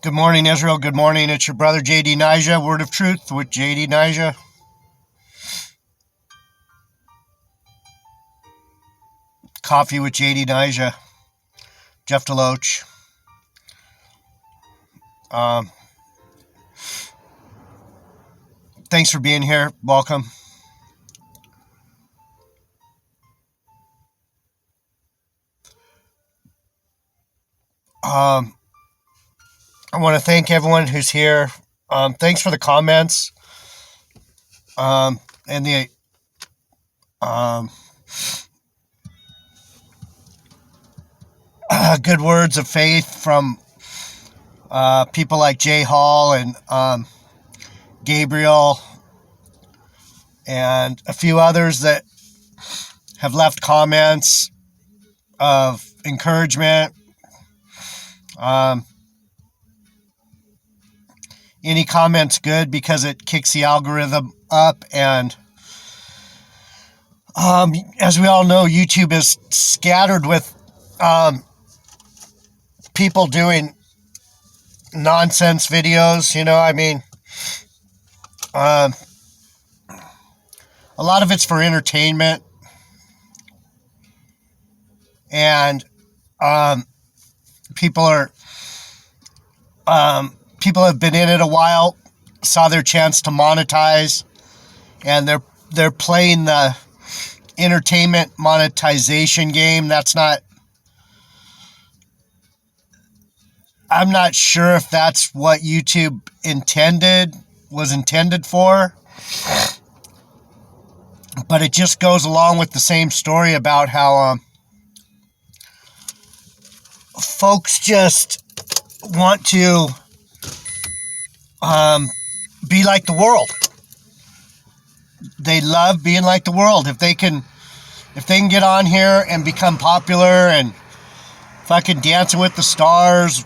Good morning, Israel. Good morning. It's your brother, JD Nija. Word of Truth with JD Nija. Coffee with JD Nija. Jeff Deloach. Thanks for being here. Welcome. I want to thank everyone who's here. Thanks for the comments and the good words of faith from people like Jay Hall and Gabriel and a few others that have left comments of encouragement. Any comment's good because it kicks the algorithm up, and as we all know, YouTube is scattered with people doing nonsense videos. A lot of it's for entertainment, and people have been in it a while, saw their chance to monetize, and they're playing the entertainment monetization game. I'm not sure if that's what YouTube was intended for, but it just goes along with the same story about how folks just want to be like the world. They love being like the world. If they can get on here and become popular and fucking Dancing with the Stars,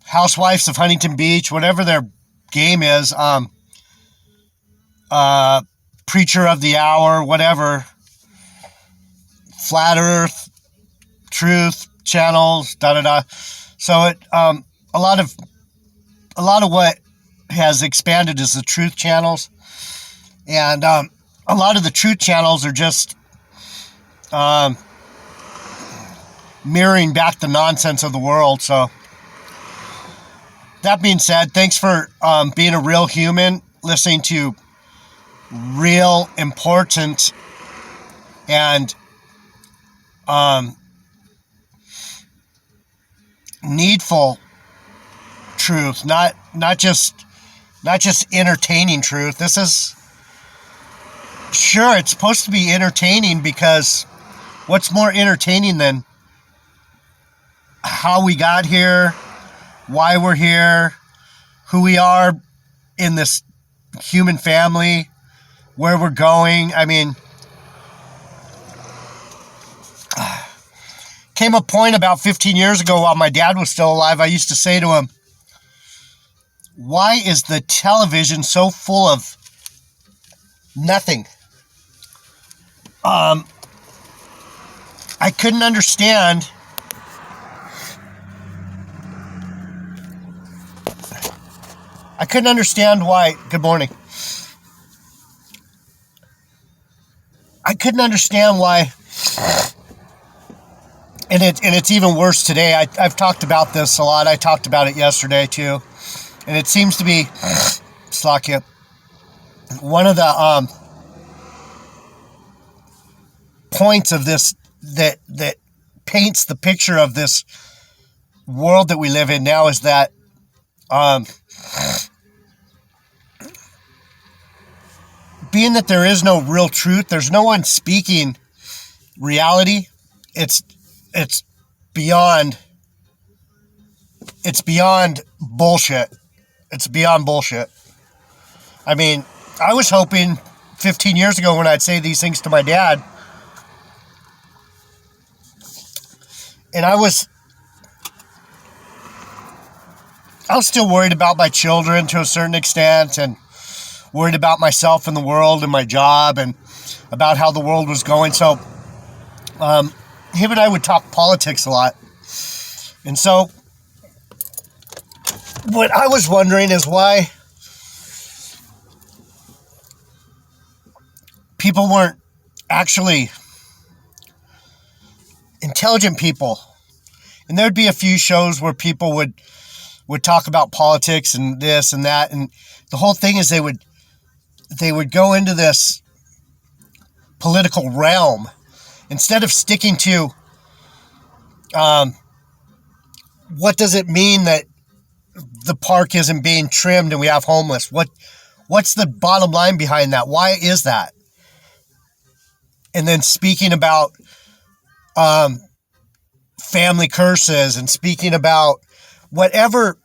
Housewives of Huntington Beach, whatever their game is, Preacher of the Hour, whatever, Flat Earth, Truth channels, da-da-da. So a lot of what has expanded is the truth channels, and a lot of the truth channels are just mirroring back the nonsense of the world. So that being said, thanks for being a real human, listening to real important and needful truth, not just entertaining truth. This is, sure, it's supposed to be entertaining, because what's more entertaining than how we got here, why we're here, who we are in this human family, where we're going. Came a point about 15 years ago while my dad was still alive, I used to say to him, why is the television so full of nothing? I couldn't understand why. Good morning. I couldn't understand why. And it's even worse today. I've talked about this a lot. I talked about it yesterday too. And it seems to be, Slakia, one of the points of this that paints the picture of this world that we live in now is that being that there is no real truth, there's no one speaking reality. It's beyond bullshit. It's beyond bullshit. I was hoping 15 years ago when I'd say these things to my dad, and I was still worried about my children to a certain extent, and worried about myself and the world and my job and about how the world was going. So him and I would talk politics a lot. And so what I was wondering is why people weren't actually intelligent people. And there'd be a few shows where people would talk about politics and this and that, and the whole thing is they would go into this political realm instead of sticking to what does it mean that the park isn't being trimmed and we have homeless. What's the bottom line behind that? Why is that? And then speaking about family curses and speaking about whatever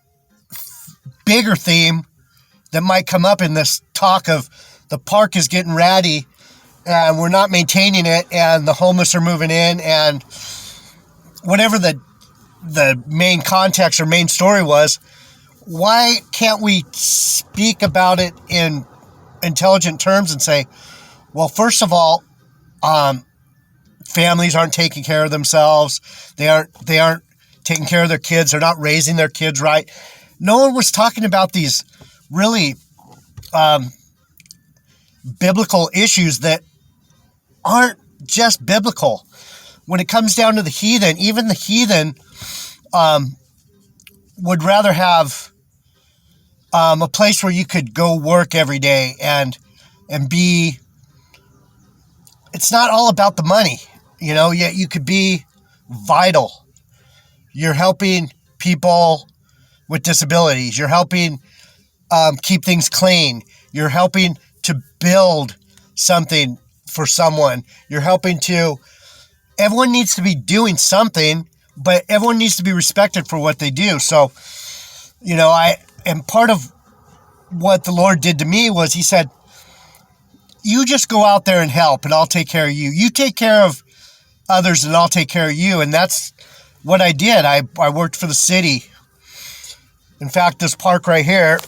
bigger theme that might come up in this talk of the park is getting ratty and we're not maintaining it and the homeless are moving in, and whatever the main context or main story was, why can't we speak about it in intelligent terms and say, well, first of all, families aren't taking care of themselves. They aren't taking care of their kids. They're not raising their kids right. No one was talking about these really biblical issues that aren't just biblical. When it comes down to the heathen, even the heathen would rather have a place where you could go work every day and be. It's not all about the money, yet you could be vital. You're helping people with disabilities. You're helping keep things clean. You're helping to build something for someone. You're helping to. Everyone needs to be doing something, but everyone needs to be respected for what they do. So, and part of what the Lord did to me was he said, you just go out there and help and I'll take care of you. You take care of others and I'll take care of you. And that's what I did. I worked for the city. In fact, this park right here,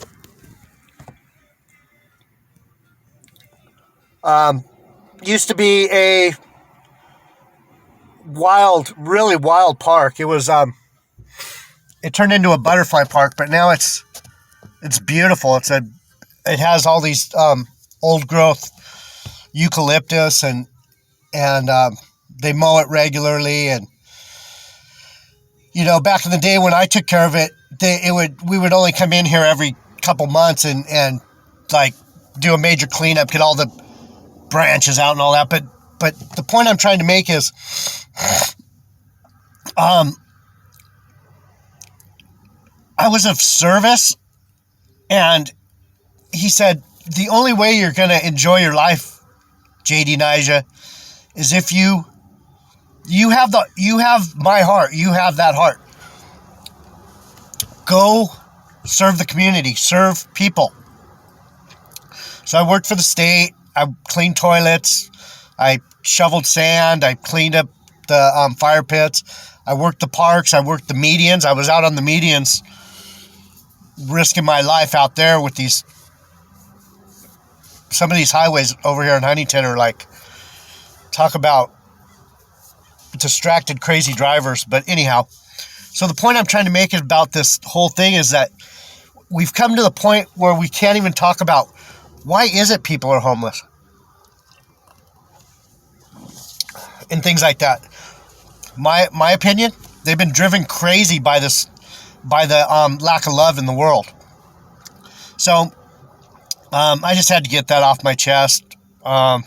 used to be a really wild park. It was, it turned into a butterfly park, but now it's beautiful. It has all these, old growth eucalyptus and they mow it regularly. And, back in the day when I took care of it, we would only come in here every couple months and like do a major cleanup, get all the branches out and all that. But the point I'm trying to make is, I was of service, and he said, the only way you're going to enjoy your life, JD Nija, is if you have my heart. You have that heart. Go serve the community, serve people. So I worked for the state. I cleaned toilets. I shoveled sand. I cleaned up the fire pits. I worked the parks. I worked the medians. I was out on the medians risking my life out there with some of these highways over here in Huntington are like, talk about distracted, crazy drivers. But anyhow, so the point I'm trying to make about this whole thing is that we've come to the point where we can't even talk about why is it people are homeless and things like that. My opinion, they've been driven crazy by the lack of love in the world. So I just had to get that off my chest. I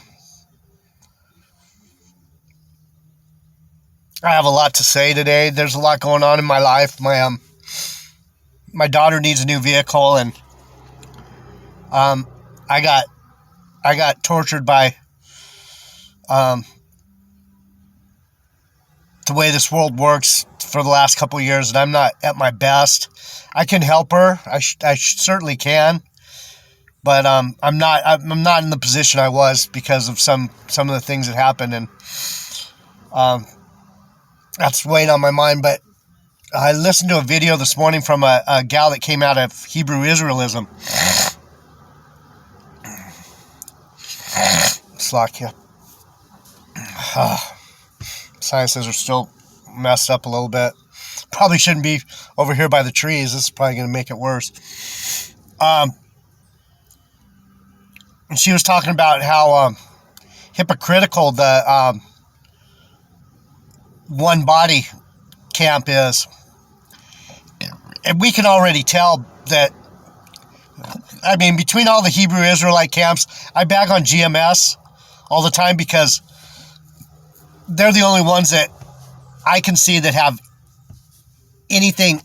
have a lot to say today. There's a lot going on in my life. My daughter needs a new vehicle, and I got tortured by the way this world works for the last couple of years, and I'm not at my best. I can help her. I certainly can, but I'm not in the position I was because of some of the things that happened, and that's weighing on my mind. But I listened to a video this morning from a gal that came out of Hebrew Israelism. Slakia. Sciences are still messed up a little bit. probably shouldn't be over here by the trees. This is probably going to make it worse. And she was talking about how hypocritical the one body camp is. And we can already tell that, I mean, between all the Hebrew Israelite camps, I bag on GMS all the time because they're the only ones that I can see that have anything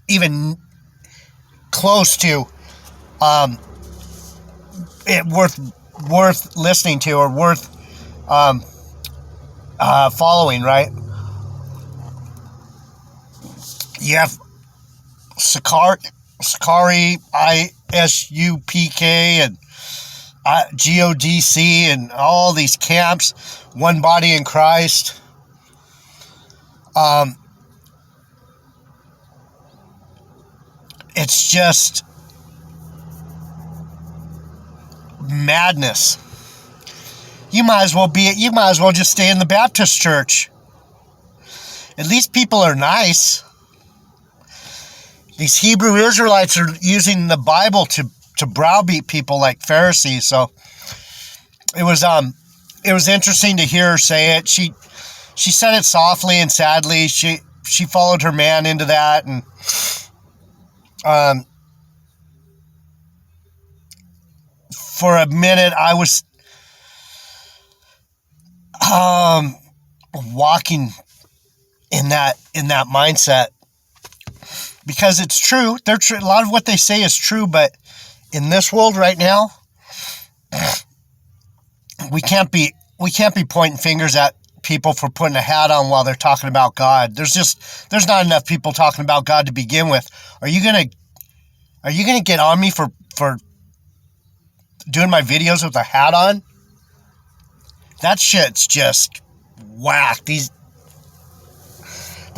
even close to it worth listening to or worth following, right? You have Sakari, ISUPK, and GODC, and all these camps, one body in Christ. It's just madness. You might as well just stay in the Baptist church. At least people are nice. These Hebrew Israelites are using the Bible to browbeat people like Pharisees. So it was interesting to hear her say it. She said it softly and sadly. She followed her man into that, and for a minute I was walking in that mindset, because it's true. A lot of what they say is true, but in this world right now, we can't be pointing fingers at people for putting a hat on while they're talking about God. There's not enough people talking about God to begin with. Are you gonna get on me for doing my videos with a hat on? That shit's just whack. They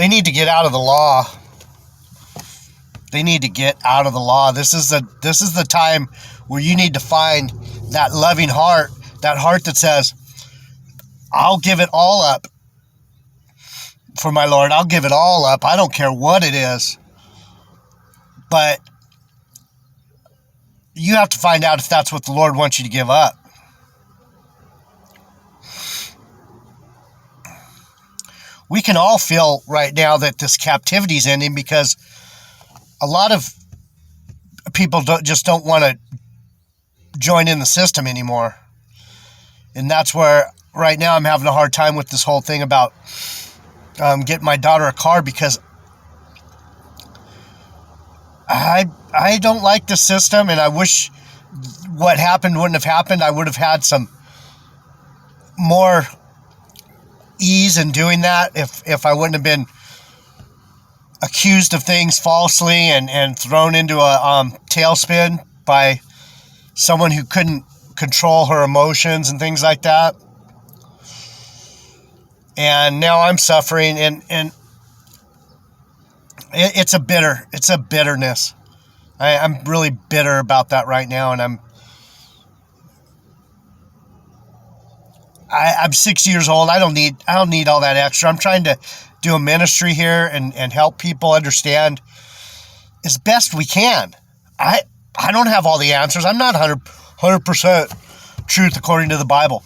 need to get out of the law. They need to get out of the law. This is the time where you need to find that loving heart, that heart that says, I'll give it all up for my Lord. I'll give it all up. I don't care what it is. But you have to find out if that's what the Lord wants you to give up. We can all feel right now that this captivity is ending, because a lot of people don't want to join in the system anymore. And that's where right now I'm having a hard time with this whole thing about getting my daughter a car, because I don't like the system, and I wish what happened wouldn't have happened. I would have had some more ease in doing that if I wouldn't have been accused of things falsely and thrown into a tailspin by someone who couldn't control her emotions and things like that. And now I'm suffering, and it's a bitterness. I'm really bitter about that right now, and I'm 6 years old. I don't need all that extra. I'm trying to do a ministry here and help people understand as best we can. I don't have all the answers. I'm not 100% truth according to the Bible.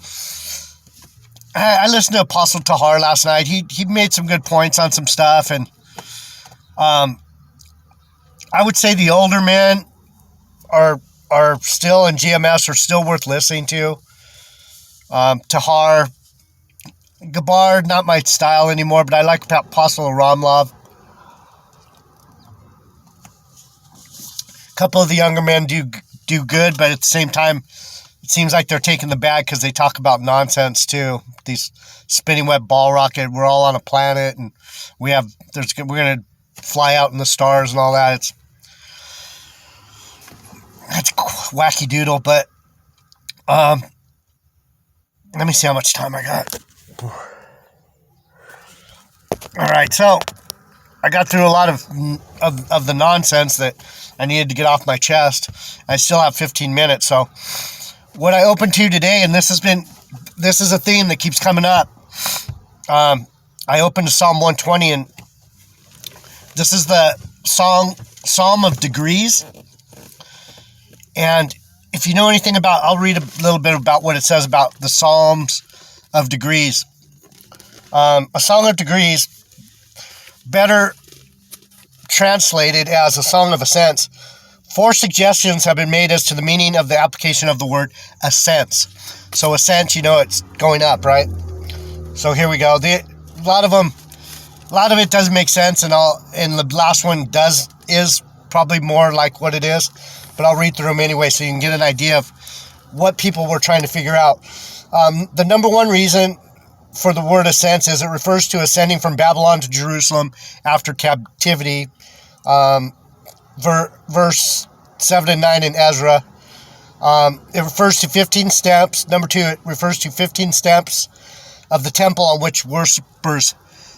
I listened to Apostle Tahar last night. He made some good points on some stuff, and I would say the older men are still in GMS, are still worth listening to. Tahar, Gabar, not my style anymore, but I like Apostle Ramlov. A couple of the younger men do good, but at the same time, it seems like they're taking the bag because they talk about nonsense too. These spinning web ball rocket, we're all on a planet, and we're going to fly out in the stars and all that. That's wacky doodle, but let me see how much time I got. All right, so I got through a lot of the nonsense that I needed to get off my chest. I still have 15 minutes, so what I opened to today, and this is a theme that keeps coming up. I opened to Psalm 120, and This is the Psalm of Degrees. And if you know anything about, I'll read a little bit about what it says about the Psalms of Degrees. A Song of Degrees, better translated as a Song of Ascents. 4 suggestions have been made as to the meaning of the application of the word ascents. So ascent, it's going up, right? So here we go. A lot of it doesn't make sense, and the last one is probably more like what it is. But I'll read through them anyway so you can get an idea of what people were trying to figure out. The number one reason for the word ascents is it refers to ascending from Babylon to Jerusalem after captivity. Verse 7 and 9 in Ezra. It refers to 15 steps. Number 2, it refers to 15 steps of the temple on which worshipers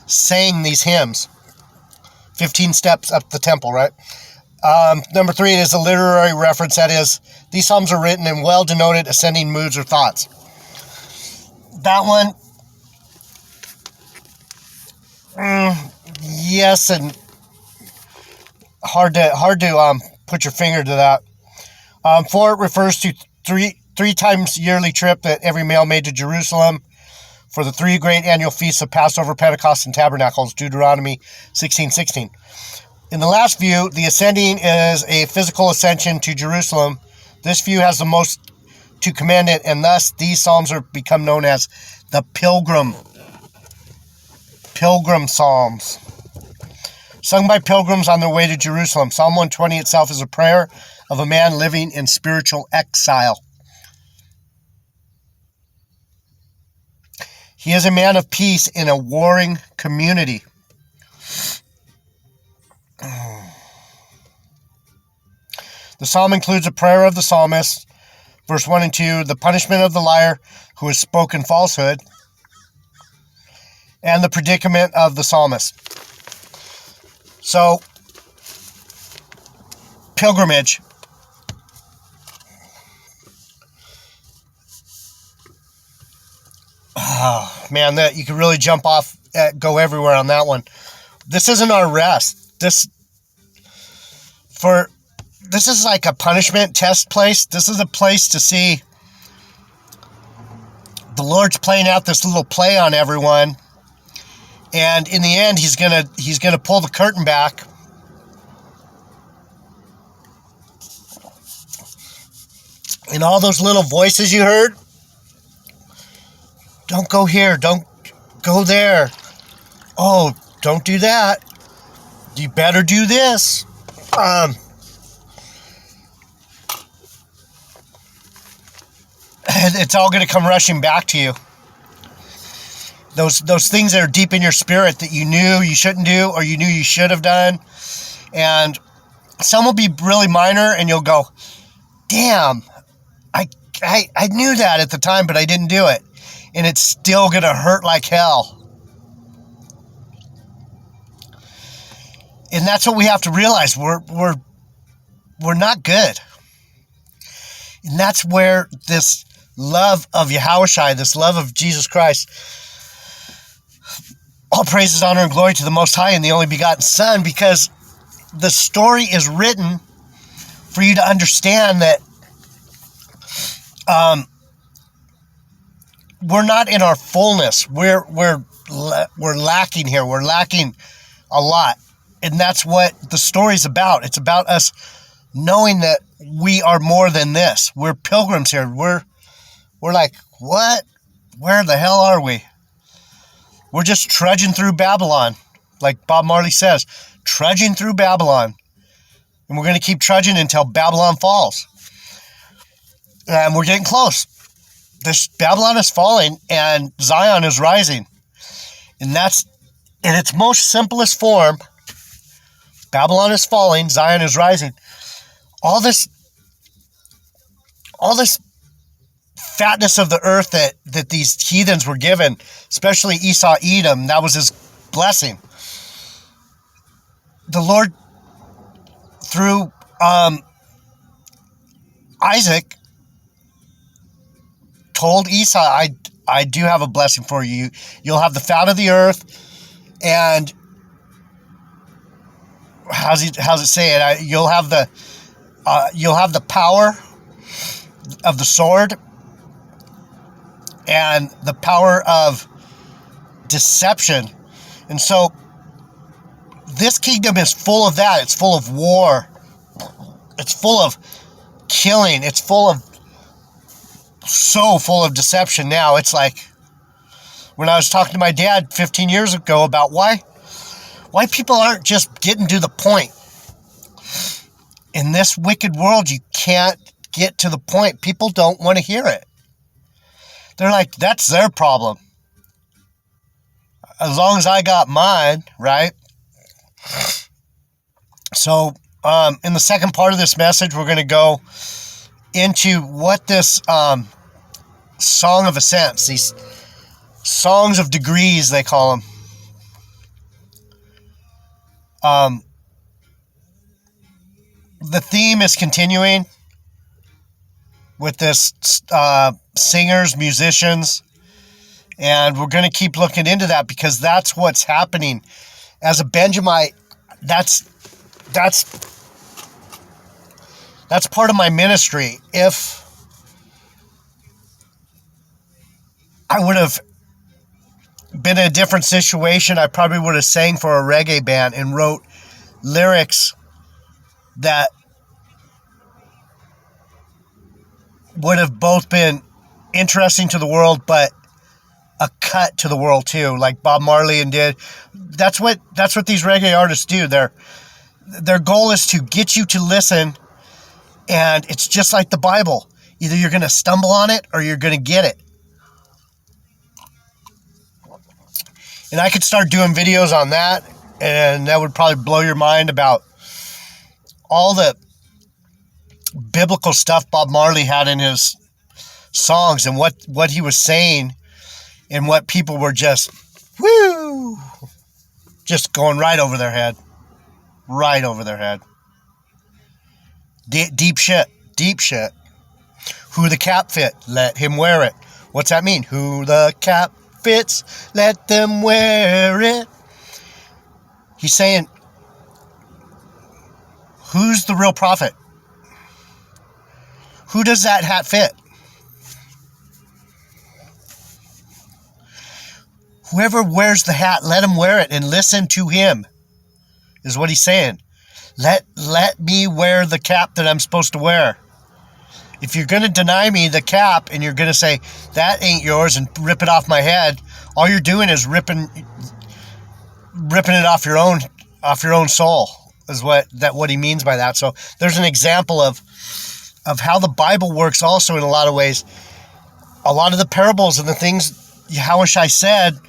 sang these hymns. 15 steps up the temple, right? Number 3, it is a literary reference. That is, these psalms are written in well-denoted ascending moods or thoughts. That one, yes, and hard to put your finger to that. 4, it refers to three times yearly trip that every male made to Jerusalem for the 3 great annual feasts of Passover, Pentecost, and Tabernacles, Deuteronomy 16:16. In the last view, the ascending is a physical ascension to Jerusalem. This view has the most to commend it, and thus these psalms are become known as the Pilgrim Psalms, sung by pilgrims on their way to Jerusalem. Psalm 120 itself is a prayer of a man living in spiritual exile. He is a man of peace in a warring community. The psalm includes a prayer of the psalmist, verse 1 and 2, the punishment of the liar who has spoken falsehood, and the predicament of the psalmist. So, pilgrimage. Oh, man, that you could really jump off, go everywhere on that one. This isn't our rest. This is like a punishment test place. This is a place to see the Lord's playing out this little play on everyone, and in the end, he's gonna pull the curtain back, and all those little voices you heard. Don't go here. Don't go there. Oh, don't do that. You better do this. It's all going to come rushing back to you. Those things that are deep in your spirit that you knew you shouldn't do, or you knew you should have done. And some will be really minor, and you'll go, damn, I knew that at the time, but I didn't do it. And it's still going to hurt like hell. And that's what we have to realize. We're not good. And that's where this love of Yahushua, this love of Jesus Christ, all praises, honor, and glory to the Most High and the only begotten Son, because the story is written for you to understand that we're not in our fullness. We're lacking here. We're lacking a lot. And that's what the story's about. It's about us knowing that we are more than this. We're pilgrims here. We're like, what? Where the hell are we? We're just trudging through Babylon. Like Bob Marley says, trudging through Babylon. And we're going to keep trudging until Babylon falls. And we're getting close. This Babylon is falling and Zion is rising. And that's in its most simplest form. Babylon is falling, Zion is rising. All this fatness of the earth that these heathens were given, especially Esau, Edom, that was his blessing. The Lord, through Isaac, told Esau, I do have a blessing for you. You'll have the fat of the earth, and how's it say it? You'll have the power of the sword and the power of deception. And so this kingdom is full of that. It's full of war. It's full of killing. It's so full of deception now. It's like when I was talking to my dad 15 years ago about why people aren't just getting to the point. In this wicked world, you can't get to the point. People don't want to hear it. They're like, that's their problem. As long as I got mine, right? So, in the second part of this message, we're going to go into what this Song of Ascents, these songs of degrees, they call them. The theme is continuing with this singers, musicians, and we're going to keep looking into that because that's what's happening. As a Benjamite, that's part of my ministry. If I would have been in a different situation, I probably would have sang for a reggae band and wrote lyrics that would have both been interesting to the world, but a cut to the world too, like Bob Marley and did. That's what these reggae artists do. Their goal is to get you to listen, and it's just like the Bible. Either you're going to stumble on it or you're going to get it. And I could start doing videos on that, and that would probably blow your mind about all the biblical stuff Bob Marley had in his songs and what he was saying and what people were just going right over their head. Right over their head. Deep shit. Who the cap fit, let him wear it. What's that mean? Who the cap fits, let them wear it. He's saying, who's the real prophet? Who does that hat fit? Whoever wears the hat, let him wear it and listen to him, is what he's saying. Let me wear the cap that I'm supposed to wear. If you're going to deny me the cap and you're going to say, that ain't yours, and rip it off my head, all you're doing is ripping it off your own soul, is what he means by that. So there's an example of how the Bible works also in a lot of ways. A lot of the parables and the things Yahushua said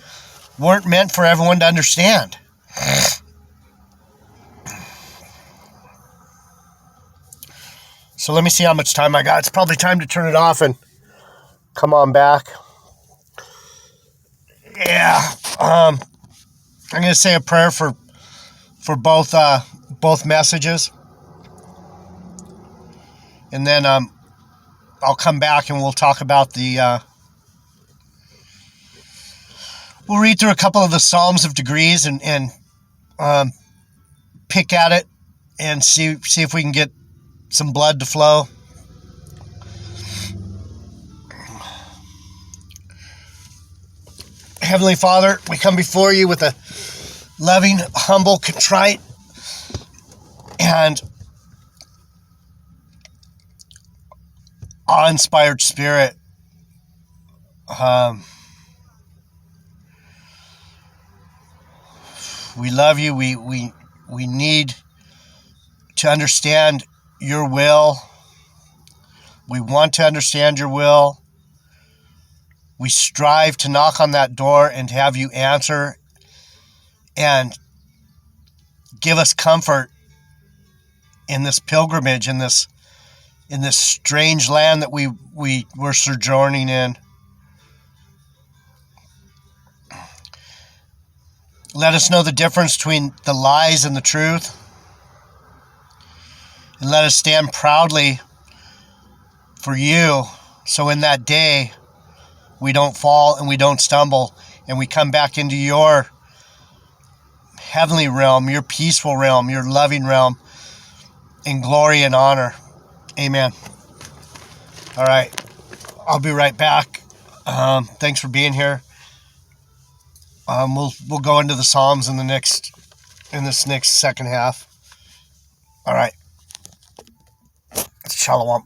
weren't meant for everyone to understand. So let me see how much time I got. It's probably time to turn it off and come on back. Yeah. I'm going to say a prayer for both messages. And then I'll come back and we'll talk about we'll read through a couple of the Psalms of Degrees and pick at it and see if we can get some blood to flow. Heavenly Father, we come before you with a loving, humble, contrite, and awe-inspired spirit. We love you. We need to understand your will. We want to understand your will. We strive to knock on that door and to have you answer and give us comfort in this pilgrimage, in this strange land that we were sojourning in. Let us know the difference between the lies and the truth. And let us stand proudly for you, so in that day we don't fall and we don't stumble and we come back into your heavenly realm, your peaceful realm, your loving realm, in glory and honor. Amen. All right. I'll be right back. Thanks for being here. We'll go into the Psalms in this next second half. All right. Shalom.